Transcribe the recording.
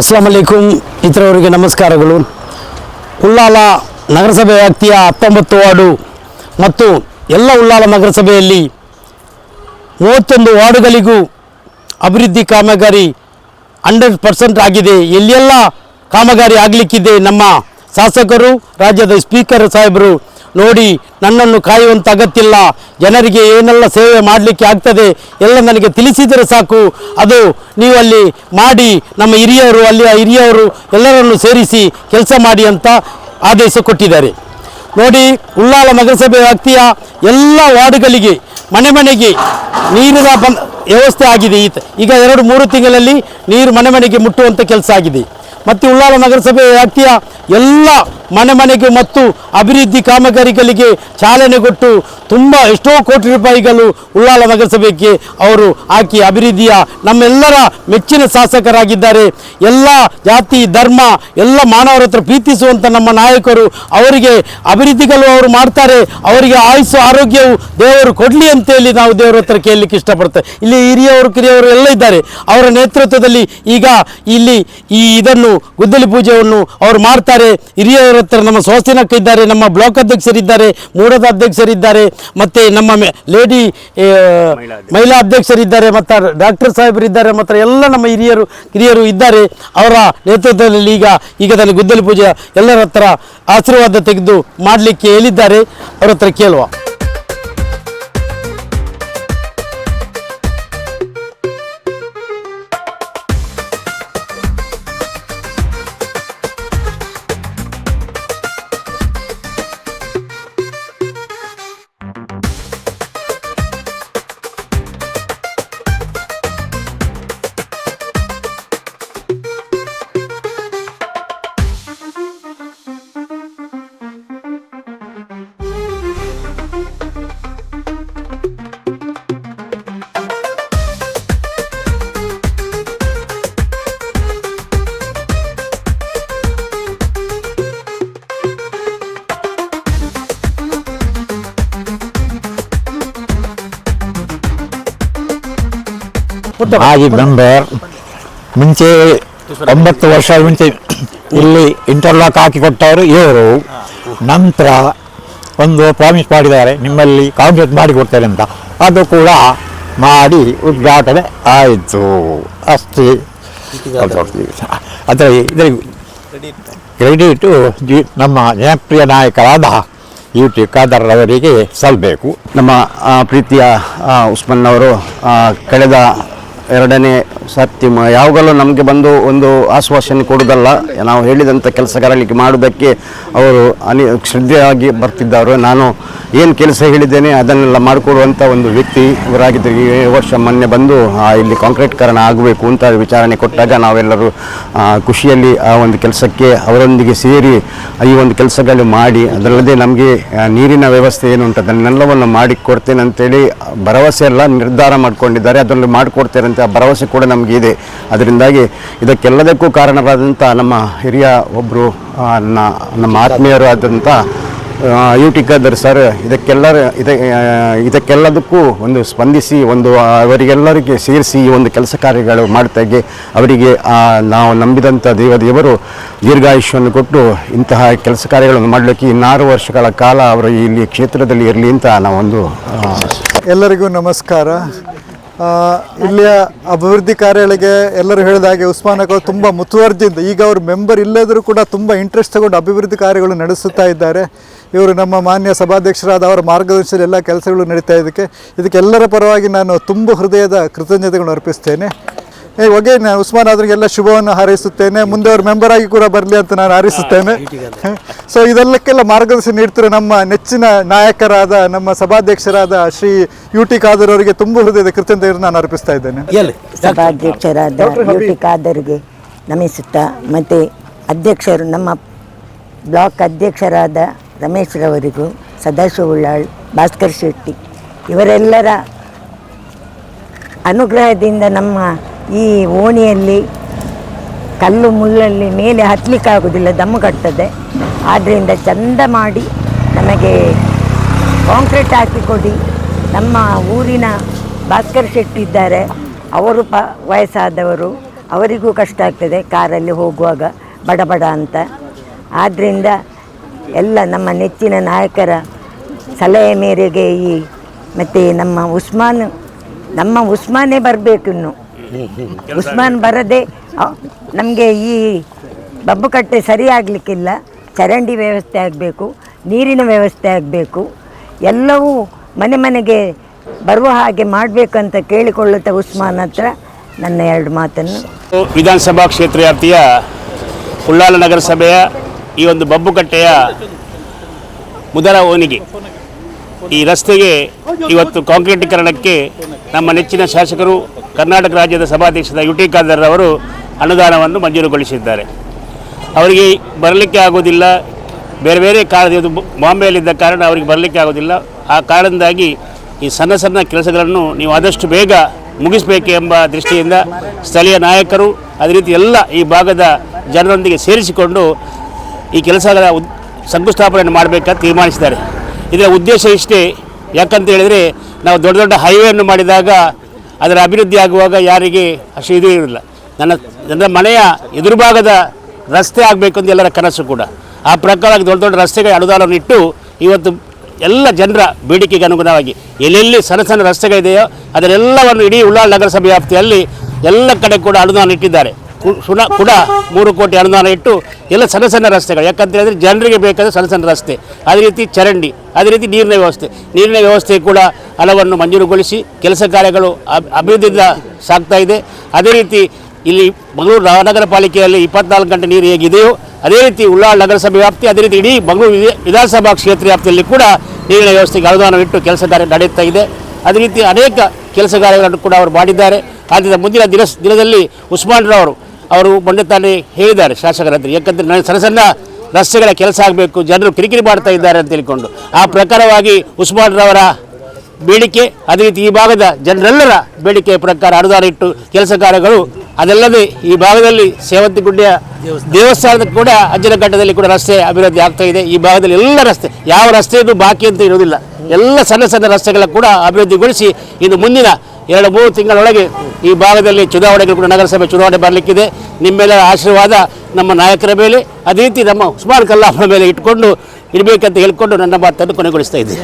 ಅಸ್ಲಾಂ ಅಲೈಕುಂ. ಇತರವರಿಗೆ ನಮಸ್ಕಾರಗಳು. ಉಳ್ಳಾಲ ನಗರಸಭೆ ವ್ಯಾಪ್ತಿಯ 19 ವಾರ್ಡು ಮತ್ತು ಎಲ್ಲ ಉಳ್ಳಾಲ ನಗರಸಭೆಯಲ್ಲಿ 31 ವಾರ್ಡುಗಳಿಗೂ ಅಭಿವೃದ್ಧಿ ಕಾಮಗಾರಿ 100% ಆಗಿದೆ. ಎಲ್ಲೆಲ್ಲ ಕಾಮಗಾರಿ ಆಗಲಿಕ್ಕಿದೆ. ನಮ್ಮ ಶಾಸಕರು, ರಾಜ್ಯದ ಸ್ಪೀಕರ್ ಸಾಹೇಬರು ನೋಡಿ ನನ್ನನ್ನು ಕಾಯುವಂಥ ಅಗತ್ಯವಿಲ್ಲ, ಜನರಿಗೆ ಏನೆಲ್ಲ ಸೇವೆ ಮಾಡಲಿಕ್ಕೆ ಆಗ್ತದೆ ಎಲ್ಲ ನನಗೆ ತಿಳಿಸಿದರೆ ಸಾಕು, ಅದು ನೀವು ಅಲ್ಲಿ ಮಾಡಿ ನಮ್ಮ ಹಿರಿಯರು, ಅಲ್ಲಿಯ ಹಿರಿಯವರು ಎಲ್ಲರನ್ನು ಸೇರಿಸಿ ಕೆಲಸ ಮಾಡಿ ಅಂತ ಆದೇಶ ಕೊಟ್ಟಿದ್ದಾರೆ. ನೋಡಿ, ಉಳ್ಳಾಲ ನಗರಸಭೆ ವ್ಯಾಪ್ತಿಯ ಎಲ್ಲ ವಾರ್ಡುಗಳಿಗೆ ಮನೆ ಮನೆಗೆ ನೀರಿನ ವ್ಯವಸ್ಥೆ ಆಗಿದೆ. ಈಗ 2-3 ತಿಂಗಳಲ್ಲಿ ನೀರು ಮನೆ ಮನೆಗೆ ಮುಟ್ಟುವಂಥ ಕೆಲಸ ಆಗಿದೆ. ಮತ್ತು ಉಳ್ಳಾಲ ನಗರಸಭೆ ವ್ಯಾಪ್ತಿಯ ಎಲ್ಲ ಮನೆ ಮನೆಗೆ ಮತ್ತು ಅಭಿವೃದ್ಧಿ ಕಾಮಗಾರಿಗಳಿಗೆ ಚಾಲನೆ ಕೊಟ್ಟು ಎಷ್ಟೋ ಕೋಟಿ ರೂಪಾಯಿಗಳು ಉಳ್ಳಾಲ ನಗರಸಭೆಗೆ ಅವರು ಹಾಕಿ ಅಭಿವೃದ್ಧಿಯ ನಮ್ಮೆಲ್ಲರ ಮೆಚ್ಚಿನ ಶಾಸಕರಾಗಿದ್ದಾರೆ. ಎಲ್ಲ ಜಾತಿ ಧರ್ಮ ಎಲ್ಲ ಮಾನವರ ಹತ್ರ ಪ್ರೀತಿಸುವಂಥ ನಮ್ಮ ನಾಯಕರು, ಅವರಿಗೆ ಅಭಿವೃದ್ಧಿಗಳು ಅವರು ಮಾಡ್ತಾರೆ. ಅವರಿಗೆ ಆಯುಸ್ಸು ಆರೋಗ್ಯವು ದೇವರು ಕೊಡಲಿ ಅಂತೇಳಿ ನಾವು ದೇವರ ಹತ್ರ ಕೇಳಲಿಕ್ಕೆ ಇಷ್ಟಪಡ್ತೇವೆ. ಇಲ್ಲಿ ಹಿರಿಯವರು ಕಿರಿಯವರು ಎಲ್ಲ ಇದ್ದಾರೆ. ಅವರ ನೇತೃತ್ವದಲ್ಲಿ ಈಗ ಇಲ್ಲಿ ಇದನ್ನು ಗುದ್ದಲಿ ಪೂಜೆಯನ್ನು ಅವರು ಮಾಡ್ತಾರೆ. ಹಿರಿಯರ ಹತ್ರ ನಮ್ಮ ಸ್ವಸ್ತಿನಕ್ಕ ಇದ್ದಾರೆ, ನಮ್ಮ ಬ್ಲಾಕ್ ಅಧ್ಯಕ್ಷರಿದ್ದಾರೆ, ಮೂಡದ ಅಧ್ಯಕ್ಷರಿದ್ದಾರೆ, ಮತ್ತು ನಮ್ಮ ಮಹಿಳಾ ಅಧ್ಯಕ್ಷರಿದ್ದಾರೆ, ಮತ್ತು ಡಾಕ್ಟರ್ ಸಾಹೇಬರಿದ್ದಾರೆ, ಮತ್ತು ಎಲ್ಲ ನಮ್ಮ ಹಿರಿಯರು ಇದ್ದಾರೆ. ಅವರ ನೇತೃತ್ವದಲ್ಲಿ ಈಗ ತಾನೇ ಗುದ್ದಲಿ ಪೂಜೆ ಎಲ್ಲರ ಹತ್ರ ಆಶೀರ್ವಾದ ತೆಗೆದು ಮಾಡಲಿಕ್ಕೆ ಹೇಳಿದ್ದಾರೆ. ಅವರ ಹತ್ರ ಕೇಳುವ. ಮಾಜಿ ಮೆಂಬರ್ ಮುಂಚೆ 9 ವರ್ಷ ಮುಂಚೆ ಇಲ್ಲಿ ಇಂಟರ್ಲಾಕ್ ಹಾಕಿ ಕೊಟ್ಟವರು ಇವರು. ನಂತರ ಒಂದು ಪ್ರಾಮಿಸ್ ಮಾಡಿದ್ದಾರೆ, ನಿಮ್ಮಲ್ಲಿ ಕಾಂಕ್ರೀಟ್ ಮಾಡಿ ಕೊಡ್ತಾರೆ ಅಂತ. ಅದು ಕೂಡ ಮಾಡಿ ಉದ್ಘಾಟನೆ ಆಯಿತು ಅಷ್ಟೇ. ಅದರ ಕ್ರೆಡಿಟು ನಮ್ಮ ಜನಪ್ರಿಯ ನಾಯಕರಾದ UT ಖಾದರ್ ಅವರಿಗೆ ಸಲ್ಲಬೇಕು. ನಮ್ಮ ಪ್ರೀತಿಯ ಉಸ್ಮಾನ್ ಅವರು ಕಳೆದ 2ನೇ ಸರ್ತಿ ಯಾವಾಗಲೂ ನಮಗೆ ಬಂದು ಒಂದು ಆಶ್ವಾಸನೆ ಕೊಡುವುದಲ್ಲ, ನಾವು ಹೇಳಿದಂಥ ಕೆಲಸಗಾರರಿಗೆ ಮಾಡುವುದಕ್ಕೆ ಅವರು ಶ್ರದ್ಧೆಯಾಗಿ ಬರ್ತಿದ್ದವರು. ನಾನು ಏನು ಕೆಲಸ ಹೇಳಿದ್ದೇನೆ ಅದನ್ನೆಲ್ಲ ಮಾಡಿಕೊಡುವಂಥ ಒಂದು ವ್ಯಕ್ತಿ ಇವರಾಗಿದ್ದರು. ಈ ವರ್ಷ ಮೊನ್ನೆ ಬಂದು ಇಲ್ಲಿ ಕಾಂಕ್ರೀಟ್ಕರಣ ಆಗಬೇಕು ಅಂತ ವಿಚಾರಣೆ ಕೊಟ್ಟಾಗ ನಾವೆಲ್ಲರೂ ಖುಷಿಯಲ್ಲಿ ಆ ಒಂದು ಕೆಲಸಕ್ಕೆ ಅವರೊಂದಿಗೆ ಸೇರಿ ಈ ಒಂದು ಕೆಲಸಗಳು ಮಾಡಿ, ಅದಲ್ಲದೆ ನಮಗೆ ನೀರಿನ ವ್ಯವಸ್ಥೆ ಏನು ಉಂಟು ಅದನ್ನೆಲ್ಲವನ್ನು ಮಾಡಿಕೊಡ್ತೇನೆ ಅಂತೇಳಿ ಭರವಸೆ ಎಲ್ಲ ನಿರ್ಧಾರ ಮಾಡಿಕೊಂಡಿದ್ದಾರೆ. ಅದನ್ನು ಮಾಡಿಕೊಡ್ತೇನೆ ಅಂತ ಭರವಸೆ ಕೂಡ ನಮಗೆ ಇದೆ. ಅದರಿಂದಾಗಿ ಇದಕ್ಕೆಲ್ಲದಕ್ಕೂ ಕಾರಣರಾದಂಥ ನಮ್ಮ ಹಿರಿಯ ಒಬ್ಬರು ನಮ್ಮ ಆತ್ಮೀಯರು ಆದಂಥ UT ಖಾದರ್ ಸರ್ ಇದಕ್ಕೆಲ್ಲದಕ್ಕೂ ಒಂದು ಸ್ಪಂದಿಸಿ ಅವರಿಗೆಲ್ಲರಿಗೆ ಸೇರಿಸಿ ಈ ಒಂದು ಕೆಲಸ ಕಾರ್ಯಗಳು ಮಾಡ್ತಾಗೆ ಅವರಿಗೆ ನಾವು ನಂಬಿದಂಥ ದೇವರು ದೀರ್ಘಾಯುಷ್ಯವನ್ನು ಕೊಟ್ಟು ಇಂತಹ ಕೆಲಸ ಕಾರ್ಯಗಳನ್ನು ಮಾಡಲಿಕ್ಕೆ 6 ವರ್ಷಗಳ ಕಾಲ ಅವರು ಇಲ್ಲಿ ಕ್ಷೇತ್ರದಲ್ಲಿ ಇರಲಿ ಅಂತ ನಾವೊಂದು. ಎಲ್ಲರಿಗೂ ನಮಸ್ಕಾರ. ಇಲ್ಲಿಯ ಅಭಿವೃದ್ಧಿ ಕಾರ್ಯಗಳಿಗೆ ಎಲ್ಲರೂ ಹೇಳಿದ ಹಾಗೆ ಉಸ್ಮಾನ್ ಅವರು ತುಂಬ ಮುತುವರ್ಜಿಯಿಂದ, ಈಗ ಅವರು ಮೆಂಬರ್ ಇಲ್ಲದರೂ ಕೂಡ ತುಂಬ ಇಂಟ್ರೆಸ್ಟ್ ತಗೊಂಡು ಅಭಿವೃದ್ಧಿ ಕಾರ್ಯಗಳು ನಡೆಸುತ್ತಾ ಇದ್ದಾರೆ. ಇವರು ನಮ್ಮ ಮಾನ್ಯ ಸಭಾಧ್ಯಕ್ಷರಾದ ಅವರ ಮಾರ್ಗದರ್ಶನದಲ್ಲಿ ಎಲ್ಲ ಕೆಲಸಗಳು ನಡೀತಾ ಇದಕ್ಕೆಲ್ಲರ ಪರವಾಗಿ ನಾನು ತುಂಬ ಹೃದಯದ ಕೃತಜ್ಞತೆಗಳನ್ನು ಅರ್ಪಿಸ್ತೇನೆ. ಹೋಗಿ ನಾನು ಉಸ್ಮಾನ್ ಅವರಿಗೆಲ್ಲ ಶುಭವನ್ನು ಹಾರೈಸುತ್ತೇನೆ. ಮುಂದೆ ಅವರು ಮೆಂಬರ್ ಆಗಿ ಕೂಡ ಬರಲಿ ಅಂತ ನಾನು ಹಾರೈಸುತ್ತೇನೆ. ಸೊ ಇದೆಲ್ಲಕ್ಕೆಲ್ಲ ಮಾರ್ಗದರ್ಶನ ನೀಡ್ತಿರೋ ನಮ್ಮ ನೆಚ್ಚಿನ ನಾಯಕರಾದ ನಮ್ಮ ಸಭಾಧ್ಯಕ್ಷರಾದ ಶ್ರೀ UT ಖಾದರ್ ಅವರಿಗೆ ತುಂಬ ಹೃದಯದ ಕೃತಜ್ಞತೆಯನ್ನು ನಾನು ಅರ್ಪಿಸ್ತಾ ಇದ್ದೇನೆ. ಸಭಾಧ್ಯಕ್ಷರಾದ UT ಖಾದರ್ಗೆ ನಮಿಸುತ್ತಾ, ಮತ್ತು ಅಧ್ಯಕ್ಷರು ನಮ್ಮ ಬ್ಲಾಕ್ ಅಧ್ಯಕ್ಷರಾದ ರಮೇಶ್ ರವರಿಗೂ, ಸದಾಶಿವ ಉಳ್ಳಾಳ್, ಭಾಸ್ಕರ್ ಶೆಟ್ಟಿ ಇವರೆಲ್ಲರ ಅನುಗ್ರಹದಿಂದ ನಮ್ಮ ಈ ಓಣಿಯಲ್ಲಿ ಕಲ್ಲು ಮುಳ್ಳಲ್ಲಿ ಮೇಲೆ ಹತ್ತಲಿಕ್ಕಾಗೋದಿಲ್ಲ, ದಮ್ಮು ಕಟ್ತದೆ. ಆದ್ದರಿಂದ ಚಂದ ಮಾಡಿ ನಮಗೆ ಕಾಂಕ್ರೀಟ್ ಹಾಕಿಕೊಡಿ. ನಮ್ಮ ಊರಿನ ಭಾಸ್ಕರ್ ಶೆಟ್ಟಿ ಇದ್ದಾರೆ, ಅವರು ವಯಸ್ಸಾದವರು, ಅವರಿಗೂ ಕಷ್ಟ ಆಗ್ತದೆ ಕಾರಲ್ಲಿ ಹೋಗುವಾಗ ಬಡ ಬಡ ಅಂತ. ಆದ್ದರಿಂದ ಎಲ್ಲ ನಮ್ಮ ನೆಚ್ಚಿನ ನಾಯಕರ ಸಲಹೆ ಮೇರೆಗೆ ಮತ್ತು ನಮ್ಮ ಉಸ್ಮಾನೇ ಬರಬೇಕು. ಇನ್ನು ಉಸ್ಮಾನ್ ಬರದೆ ನಮಗೆ ಈ ಬಬ್ಬುಕಟ್ಟೆ ಸರಿಯಾಗಲಿಕ್ಕಿಲ್ಲ. ಚರಂಡಿ ವ್ಯವಸ್ಥೆ ಆಗಬೇಕು, ನೀರಿನ ವ್ಯವಸ್ಥೆ ಆಗಬೇಕು, ಎಲ್ಲವೂ ಮನೆ ಮನೆಗೆ ಬರುವ ಹಾಗೆ ಮಾಡಬೇಕಂತ ಕೇಳಿಕೊಳ್ಳುತ್ತಾ ಉಸ್ಮಾನ್ ಹತ್ರ ನನ್ನ 2 ಮಾತನ್ನು. ವಿಧಾನಸಭಾ ಕ್ಷೇತ್ರ ವ್ಯಾಪ್ತಿಯ ಉಳ್ಳಾಲ ನಗರಸಭೆಯ ಈ ಒಂದು ಬಬ್ಬುಕಟ್ಟೆಯ ಮೊದಲ ಓಣಿಗೆ ಈ ರಸ್ತೆಗೆ ಇವತ್ತು ಕಾಂಕ್ರೀಟೀಕರಣಕ್ಕೆ ನಮ್ಮ ನೆಚ್ಚಿನ ಶಾಸಕರು ಕರ್ನಾಟಕ ರಾಜ್ಯದ ಸಭಾಧ್ಯಕ್ಷರಾದ ಯು ಟಿ ಖಾದರ್ ಅವರು ಅನುದಾನವನ್ನು ಮಂಜೂರುಗೊಳಿಸಿದ್ದಾರೆ. ಅವರಿಗೆ ಬರಲಿಕ್ಕೆ ಆಗೋದಿಲ್ಲ, ಬೇರೆ ಬೇರೆ ಕಾರಣ, ಇದು ಬಾಂಬೆಯಲ್ಲಿದ್ದ ಕಾರಣ ಅವರಿಗೆ ಬರಲಿಕ್ಕೆ ಆಗೋದಿಲ್ಲ. ಆ ಕಾರಣದಿಂದಾಗಿ ಈ ಸಣ್ಣ ಸಣ್ಣ ಕೆಲಸಗಳನ್ನು ನೀವು ಆದಷ್ಟು ಬೇಗ ಮುಗಿಸಬೇಕು ಎಂಬ ದೃಷ್ಟಿಯಿಂದ ಸ್ಥಳೀಯ ನಾಯಕರು ಅದೇ ರೀತಿ ಎಲ್ಲ ಈ ಭಾಗದ ಜನರೊಂದಿಗೆ ಸೇರಿಸಿಕೊಂಡು ಈ ಕೆಲಸಗಳ ಶಂಕುಸ್ಥಾಪನೆಯನ್ನು ಮಾಡಬೇಕಂತ ತೀರ್ಮಾನಿಸಿದ್ದಾರೆ. ಇದರ ಉದ್ದೇಶ ಇಷ್ಟೇ. ಯಾಕಂತ ಹೇಳಿದರೆ ನಾವು ದೊಡ್ಡ ದೊಡ್ಡ ಹೈವೇಯನ್ನು ಮಾಡಿದಾಗ ಅದರ ಅಭಿವೃದ್ಧಿ ಆಗುವಾಗ ಯಾರಿಗೆ ಅಷ್ಟು ಇದು ಇರಲಿಲ್ಲ. ನನ್ನ ಮನೆಯ ಎದುರು ಭಾಗದ ರಸ್ತೆ ಆಗಬೇಕು ಅಂತ ಎಲ್ಲರ ಕನಸು ಕೂಡ. ಆ ಪ್ರಕಾರವಾಗಿ ದೊಡ್ಡ ದೊಡ್ಡ ರಸ್ತೆಗೆ ಅನುದಾನವನ್ನು ಇಟ್ಟು ಇವತ್ತು ಎಲ್ಲ ಜನರ ಬೇಡಿಕೆಗೆ ಅನುಗುಣವಾಗಿ ಎಲ್ಲೆಲ್ಲಿ ಸಣ್ಣ ಸಣ್ಣ ರಸ್ತೆಗಳಿದೆಯೋ ಅದರೆಲ್ಲವನ್ನು ಇಡೀ ಉಳ್ಳಾಲ ನಗರಸಭೆ ವ್ಯಾಪ್ತಿಯಲ್ಲಿ ಎಲ್ಲ ಕಡೆ ಕೂಡ ಅನುದಾನ ಇಟ್ಟಿದ್ದಾರೆ. ಕೂಡ 3 ಕೋಟಿ ಅನುದಾನ ಇಟ್ಟು ಎಲ್ಲ ಸಣ್ಣ ಸಣ್ಣ ರಸ್ತೆಗಳು, ಯಾಕಂತ ಹೇಳಿದರೆ ಜನರಿಗೆ ಬೇಕಾದ ಸಣ್ಣ ಸಣ್ಣ ರಸ್ತೆ, ಅದೇ ರೀತಿ ಚರಂಡಿ, ಅದೇ ರೀತಿ ನೀರಿನ ವ್ಯವಸ್ಥೆ ಕೂಡ ಹಣವನ್ನು ಮಂಜೂರುಗೊಳಿಸಿ ಕೆಲಸ ಕಾರ್ಯಗಳು ಅಭಿವೃದ್ಧಿಯಿಂದ ಸಾಗ್ತಾ ಇದೆ. ಅದೇ ರೀತಿ ಇಲ್ಲಿ ಮಂಗಳೂರು ಮಹಾನಗರ ಪಾಲಿಕೆಯಲ್ಲಿ 24 ಗಂಟೆ ನೀರು ಹೇಗಿದೆಯೋ ಅದೇ ರೀತಿ ಉಳ್ಳಾಲ ನಗರಸಭೆ ವ್ಯಾಪ್ತಿ, ಅದೇ ರೀತಿ ಇಡೀ ಮಂಗಳೂರು ವಿಧಾನಸಭಾ ಕ್ಷೇತ್ರ ವ್ಯಾಪ್ತಿಯಲ್ಲಿ ಕೂಡ ನೀರಿನ ವ್ಯವಸ್ಥೆಗೆ ಅನುದಾನವಿಟ್ಟು ಕೆಲಸ ಕಾರ್ಯ ನಡೆಯುತ್ತಾ ಇದೆ. ಅದೇ ರೀತಿ ಅನೇಕ ಕೆಲಸ ಕಾರ್ಯಗಳನ್ನು ಕೂಡ ಅವರು ಮಾಡಿದ್ದಾರೆ. ಆದ್ದರಿಂದ ಮುಂದಿನ ದಿನದಲ್ಲಿ ಉಸ್ಮಾನ್ರವರು ಅವರು ಮೊನ್ನೆ ತಾನೇ ಹೇಳಿದ್ದಾರೆ ಶಾಸಕರಂತೆ, ಯಾಕಂದರೆ ನನಗೆ ಸಣ್ಣ ಸಣ್ಣ ರಸ್ತೆಗಳ ಕೆಲಸ ಆಗಬೇಕು, ಜನರು ಕಿರಿಕಿರಿ ಮಾಡ್ತಾ ಇದ್ದಾರೆ ಅಂತ ಹೇಳಿಕೊಂಡು ಆ ಪ್ರಕಾರವಾಗಿ ಉಸ್ಮಾನ್ರವರ ಬೇಡಿಕೆ, ಅದೇ ರೀತಿ ಈ ಭಾಗದ ಜನರೆಲ್ಲರ ಬೇಡಿಕೆಯ ಪ್ರಕಾರ ಅನುದಾನ ಇಟ್ಟು ಕೆಲಸ ಕಾರ್ಯಗಳು. ಅದಲ್ಲದೆ ಈ ಭಾಗದಲ್ಲಿ ಸೇವಂತಿಗುಡ್ಡೆಯ ದೇವಸ್ಥಾನದ ಕೂಡ ಅಜ್ಜನಘಟ್ಟದಲ್ಲಿ ಕೂಡ ರಸ್ತೆ ಅಭಿವೃದ್ಧಿ ಆಗ್ತಾ ಇದೆ. ಈ ಭಾಗದಲ್ಲಿ ಎಲ್ಲ ರಸ್ತೆ, ಯಾವ ರಸ್ತೆಯೂ ಬಾಕಿ ಅಂತ ಇರುವುದಿಲ್ಲ, ಎಲ್ಲ ಸಣ್ಣ ಸಣ್ಣ ರಸ್ತೆಗಳ ಕೂಡ ಅಭಿವೃದ್ಧಿಗೊಳಿಸಿ ಇನ್ನು ಮುಂದಿನ 2-3 ತಿಂಗಳೊಳಗೆ ಈ ಭಾಗದಲ್ಲಿ ಚುನಾವಣೆಗಳು ಕೂಡ ನಗರಸಭೆ ಚುನಾವಣೆ ಬರಲಿಕ್ಕಿದೆ. ನಿಮ್ಮೆಲ್ಲರ ಆಶೀರ್ವಾದ ನಮ್ಮ ನಾಯಕರ ಮೇಲೆ, ಅದೇ ರೀತಿ ನಮ್ಮ ಉಸ್ಮಾನ್ ಕಲ್ಲಾಪುರ ಮೇಲೆ ಇಟ್ಕೊಂಡು ಇಡಬೇಕಂತ ಹೇಳ್ಕೊಂಡು ನನ್ನ ಮಾತನ್ನು ಕೊನೆಗೊಳಿಸ್ತಾ ಇದ್ದೀನಿ.